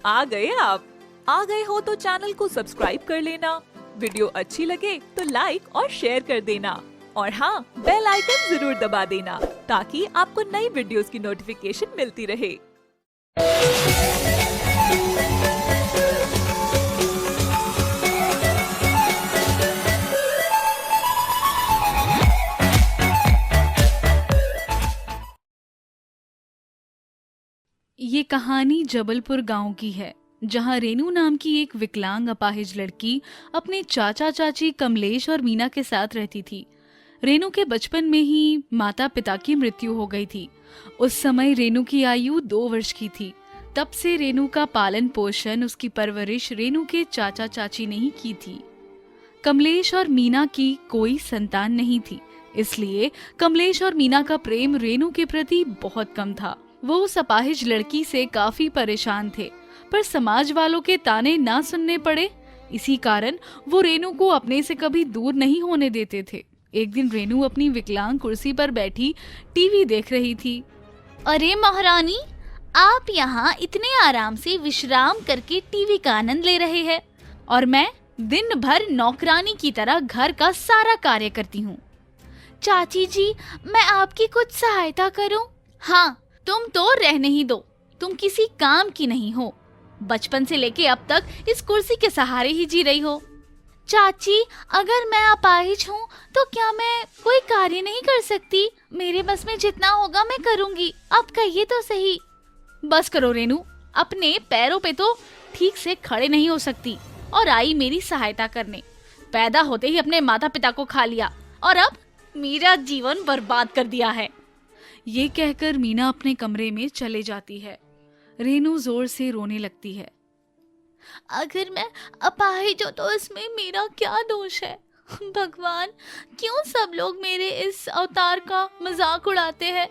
आ गए आप। आ गए हो तो चैनल को सब्सक्राइब कर लेना, वीडियो अच्छी लगे तो लाइक और शेयर कर देना और हाँ, बेल आइकन जरूर दबा देना ताकि आपको नई वीडियोस की नोटिफिकेशन मिलती रहे। ये कहानी जबलपुर गांव की है, जहां रेनू नाम की एक विकलांग अपाहिज लड़की अपने चाचा चाची कमलेश और मीना के साथ रहती थी। रेनू के बचपन में ही माता पिता की मृत्यु हो गई थी। उस समय रेनू की आयु 2 वर्ष की थी। तब से रेनू का पालन पोषण, उसकी परवरिश रेनू के चाचा चाची ने ही की थी। कमलेश और मीना की कोई संतान नहीं थी, इसलिए कमलेश और मीना का प्रेम रेनू के प्रति बहुत कम था। वो उस अपाहिज लड़की से काफी परेशान थे, पर समाज वालों के ताने ना सुनने पड़े, इसी कारण वो रेनू को अपने से कभी दूर नहीं होने देते थे। एक दिन रेनू अपनी विकलांग कुर्सी पर बैठी टीवी देख रही थी। अरे महारानी, आप यहाँ इतने आराम से विश्राम करके टीवी का आनंद ले रहे हैं और मैं दिन भर नौकरानी की तरह घर का सारा कार्य करती हूँ। चाची जी, मैं आपकी कुछ सहायता करूँ? हाँ, तुम तो रहने ही दो, तुम किसी काम की नहीं हो। बचपन से लेके अब तक इस कुर्सी के सहारे ही जी रही हो। चाची, अगर मैं अपाहिज हूँ तो क्या मैं कोई कार्य नहीं कर सकती? मेरे बस में जितना होगा मैं करूँगी, आप कहिए तो सही। बस करो रेनू, अपने पैरों पे तो ठीक से खड़े नहीं हो सकती और आई मेरी सहायता करने। पैदा होते ही अपने माता पिता को खा लिया और अब मेरा जीवन बर्बाद कर दिया है। ये कहकर मीना अपने कमरे में चले जाती है। रेनू जोर से रोने लगती है। अगर मैं अपाहिज हूँ तो इसमें मेरा क्या दोष है? भगवान, क्यों सब लोग मेरे इस अवतार का मजाक उड़ाते हैं?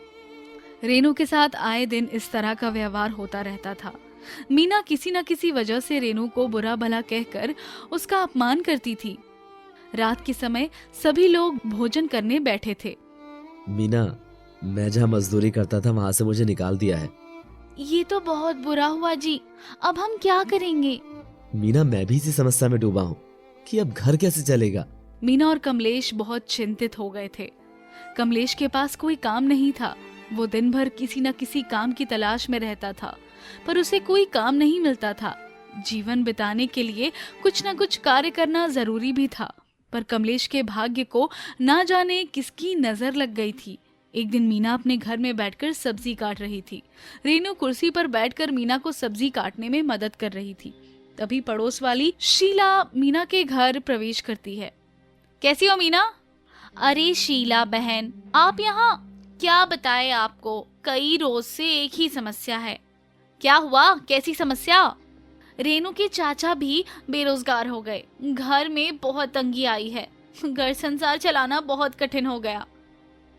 रेनू के साथ आए दिन इस तरह का व्यवहार होता रहता था। मीना किसी न किसी वजह से रेनू को बुरा भला कहकर उसका अपमान करती थी। रात के समय सभी लोग भोजन करने बैठे थे। मीना, मैं जहाँ मजदूरी करता था वहाँ से मुझे निकाल दिया है। ये तो बहुत बुरा हुआ जी, अब हम क्या करेंगे? मीना, मैं भी इसी समस्या में डूबा हूँ कि अब घर कैसे चलेगा। मीना और कमलेश बहुत चिंतित हो गए थे। कमलेश के पास कोई काम नहीं था। वो दिन भर किसी न किसी काम की तलाश में रहता था, पर उसे कोई काम नहीं मिलता था। जीवन बिताने के लिए कुछ न कुछ कार्य करना जरूरी भी था, पर कमलेश के भाग्य को ना जाने किसकी नजर लग गई थी। एक दिन मीना अपने घर में बैठकर सब्जी काट रही थी। रेनू कुर्सी पर बैठकर मीना को सब्जी काटने में मदद कर रही थी। तभी पड़ोस वाली शीला मीना के घर प्रवेश करती है। कैसी हो मीना? अरे शीला बहन, आप यहाँ? क्या बताए आपको, कई रोज से एक ही समस्या है। क्या हुआ? कैसी समस्या? रेनू के चाचा भी बेरोजगार हो गए, घर में बहुत तंगी आई है, घर संसार चलाना बहुत कठिन हो गया।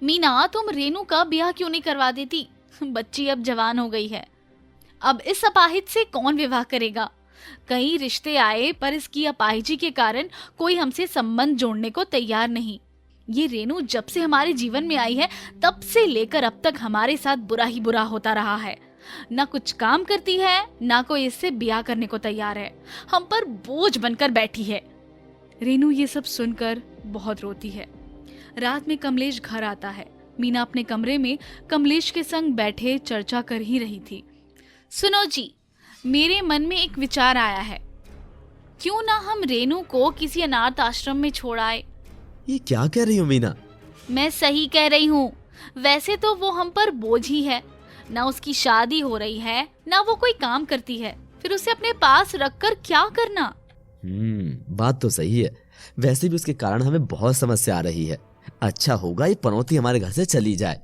मीना, तुम रेनू का ब्याह क्यों नहीं करवा देती? बच्ची अब जवान हो गई है। अब इस अपाहिज से कौन विवाह करेगा? कई रिश्ते आए, पर इसकी अपाहिजी के कारण कोई हमसे संबंध जोड़ने को तैयार नहीं। ये रेनू जब से हमारे जीवन में आई है तब से लेकर अब तक हमारे साथ बुरा ही बुरा होता रहा है। ना कुछ काम करती है, ना कोई इससे ब्याह करने को तैयार है, हम पर बोझ बनकर बैठी है। रेनू ये सब सुनकर बहुत रोती है। रात में कमलेश घर आता है। मीना अपने कमरे में कमलेश के संग बैठे चर्चा कर ही रही थी। सुनो जी, मेरे मन में एक विचार आया है, क्यों ना हम रेनू को किसी अनाथ आश्रम में छोड़ आए? ये क्या कह रही हो मीना? मैं सही कह रही हूँ। वैसे तो वो हम पर बोझ ही है, ना उसकी शादी हो रही है, ना वो कोई काम करती है, फिर उसे अपने पास रखकर क्या करना? बात तो सही है। वैसे भी उसके कारण हमें बहुत समस्या आ रही है। अच्छा होगा ये पनौती हमारे घर से चली जाए।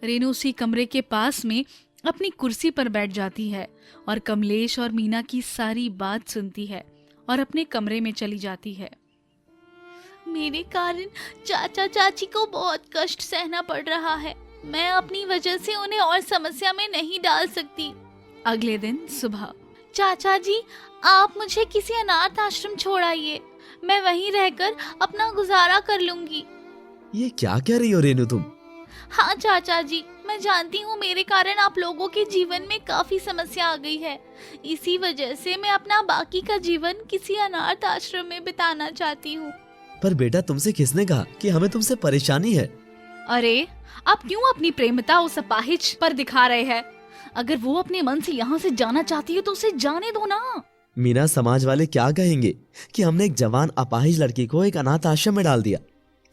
रेनू उसी कमरे के पास में अपनी कुर्सी पर बैठ जाती है और कमलेश और मीना की सारी बात सुनती है और अपने कमरे में चली जाती है। मेरे कारण चाचा चाची को बहुत कष्ट सहना पड़ रहा है। मैं अपनी वजह से उन्हें और समस्या में नहीं डाल सकती। अगले दिन सुबह, चाचा जी, आप मुझे किसी अनाथ आश्रम छोड़ आइए, मैं वहीं रहकर अपना गुजारा कर लूंगी। ये क्या कह रही हो रेनू तुम? हाँ चाचा जी, मैं जानती हूँ मेरे कारण आप लोगों के जीवन में काफी समस्या आ गई है। इसी वजह से मैं अपना बाकी का जीवन किसी अनाथ आश्रम में बिताना चाहती हूँ। पर बेटा तुमसे किसने कहा कि हमें तुमसे परेशानी है? अरे आप क्यों अपनी प्रेमता उस अपाहिज पर दिखा रहे हैं? अगर वो अपने मन से यहाँ से जाना चाहती है तो उसे जाने दो ना। मीना, समाज वाले क्या कहेंगे कि हमने एक जवान अपाहिज लड़की को एक अनाथ आश्रम में डाल दिया।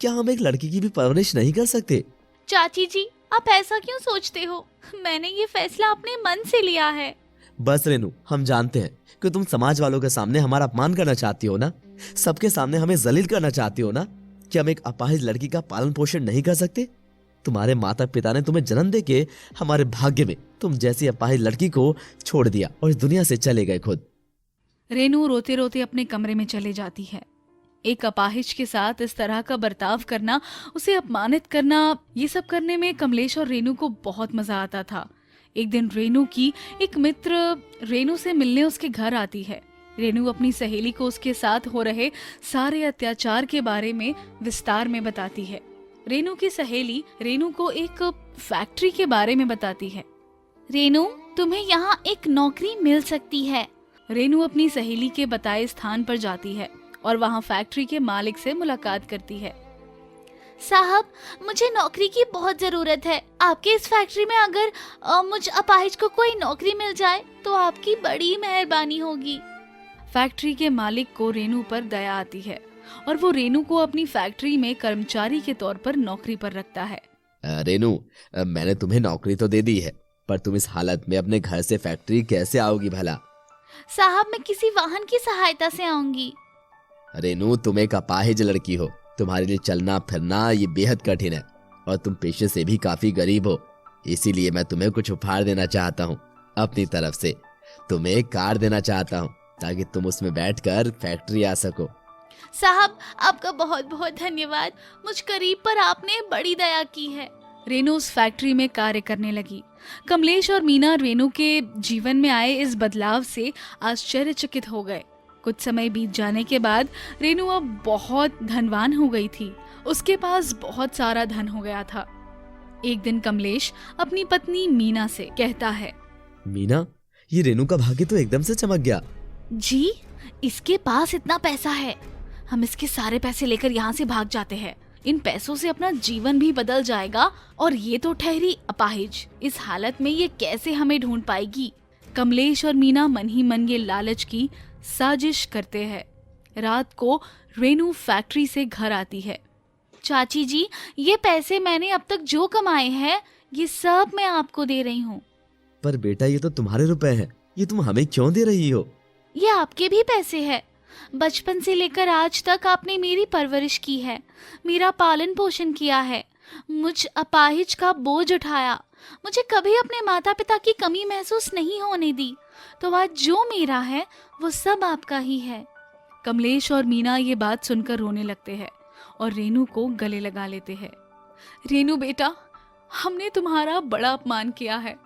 क्या हम एक लड़की की भी परवरिश नहीं कर सकते? चाची जी, आप ऐसा क्यों सोचते हो? मैंने ये फैसला अपने मन से लिया है। बस रेनू, हम जानते हैं कि तुम समाज वालों के सामने हमारा अपमान करना चाहती हो ना, सबके सामने हमें जलील करना चाहती हो ना, कि हम एक अपाहिज लड़की का पालन पोषण नहीं कर सकते। तुम्हारे माता पिता ने तुम्हें जन्म दे के हमारे भाग्य में तुम जैसी अपाहिज लड़की को छोड़ दिया और इस दुनिया से चले गए खुद। रेनू रोते रोते अपने कमरे में चले जाती है। एक अपाहिज के साथ इस तरह का बर्ताव करना, उसे अपमानित करना, ये सब करने में कमलेश और रेनू को बहुत मजा आता था। एक दिन रेनू की एक मित्र रेनू से मिलने उसके घर आती है। रेनू अपनी सहेली को उसके साथ हो रहे सारे अत्याचार के बारे में विस्तार में बताती है। रेनू की सहेली रेनू को एक फैक्ट्री के बारे में बताती है। रेनू, तुम्हें यहाँ एक नौकरी मिल सकती है। रेनू अपनी सहेली के बताए स्थान पर जाती है और वहाँ फैक्ट्री के मालिक से मुलाकात करती है। साहब, मुझे नौकरी की बहुत जरूरत है। आपके इस फैक्ट्री में अगर मुझ अपाहिज को कोई नौकरी मिल जाए तो आपकी बड़ी मेहरबानी होगी। फैक्ट्री के मालिक को रेनू पर दया आती है और वो रेनू को अपनी फैक्ट्री में कर्मचारी के तौर पर नौकरी पर रखता है। रेनू, मैंने तुम्हें नौकरी तो दे दी है, पर तुम इस हालत में अपने घर से फैक्ट्री कैसे आओगी भला? साहब, मैं किसी वाहन की सहायता से आऊंगी। रेनू, तुम एक अपाहिज लड़की हो, तुम्हारे लिए चलना फिरना ये बेहद कठिन है और तुम पेशे से भी काफी गरीब हो। इसीलिए मैं तुम्हें कुछ उपहार देना चाहता हूँ। अपनी तरफ से तुम्हें एक कार देना चाहता हूँ ताकि तुम उसमें बैठकर फैक्ट्री आ सको। साहब, आपका बहुत बहुत धन्यवाद। मुझ गरीब पर आपने बड़ी दया की है। रेनू उस फैक्ट्री में कार्य करने लगी। कमलेश और मीना रेनू के जीवन में आए इस बदलाव से आश्चर्यचकित हो गए। कुछ समय बीत जाने के बाद रेनू अब बहुत धनवान हो गई थी। उसके पास बहुत सारा धन हो गया था। एक दिन कमलेश अपनी पत्नी मीना से कहता है, मीना, ये रेनू का भाग्य तो एकदम से चमक गया। जी, इसके पास इतना पैसा है। हम इसके सारे पैसे लेकर यहाँ से भाग जाते हैं। इन पैसों से अपना जीवन भी बदल जाएगा। और ये तो ठहरी अपाहिज, इस हालत में ये कैसे हमें ढूंढ पाएगी? कमलेश और मीना मन ही मन ये लालच की साजिश करते हैं। रात को रेनू फैक्ट्री से घर आती है। चाची जी, ये पैसे मैंने अब तक जो कमाए हैं ये सब मैं आपको दे रही हूँ। पर बेटा, ये तो तुम्हारे रुपए हैं, ये तुम हमें क्यों दे रही हो? ये आपके भी पैसे हैं। बचपन से लेकर आज तक आपने मेरी परवरिश की है, मेरा पालन पोषण किया है, मुझ अपाहिज का बोझ उठाया, मुझे कभी अपने माता पिता की कमी महसूस नहीं होने दी। तो आज जो मेरा है वो सब आपका ही है। कमलेश और मीना ये बात सुनकर रोने लगते हैं और रेनू को गले लगा लेते हैं। रेनू बेटा, हमने तुम्हारा बड़ा अपमान किया है,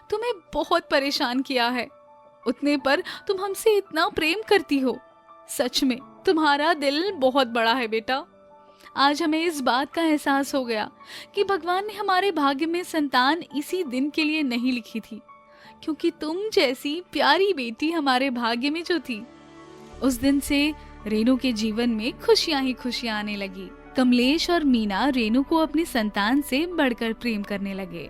तुम्हें बहुत परेशान किया है। उतने पर तुम हमसे इतना प्रेम करती हो। सच में तुम्हारा दिल बहुत बड़ा है बेटा। आज हमें इस बात का एहसास हो गया कि भगवान ने हमारे भाग्य में संतान इसी दिन के लिए नहीं लिखी थी, क्योंकि तुम जैसी प्यारी बेटी हमारे भाग्य में जो थी। उस दिन से रेनू के जीवन में खुशियां ही खुशियां आने लगी। कमलेश और मीना रेनू को अपनी संतान से बढ़कर प्रेम करने लगे।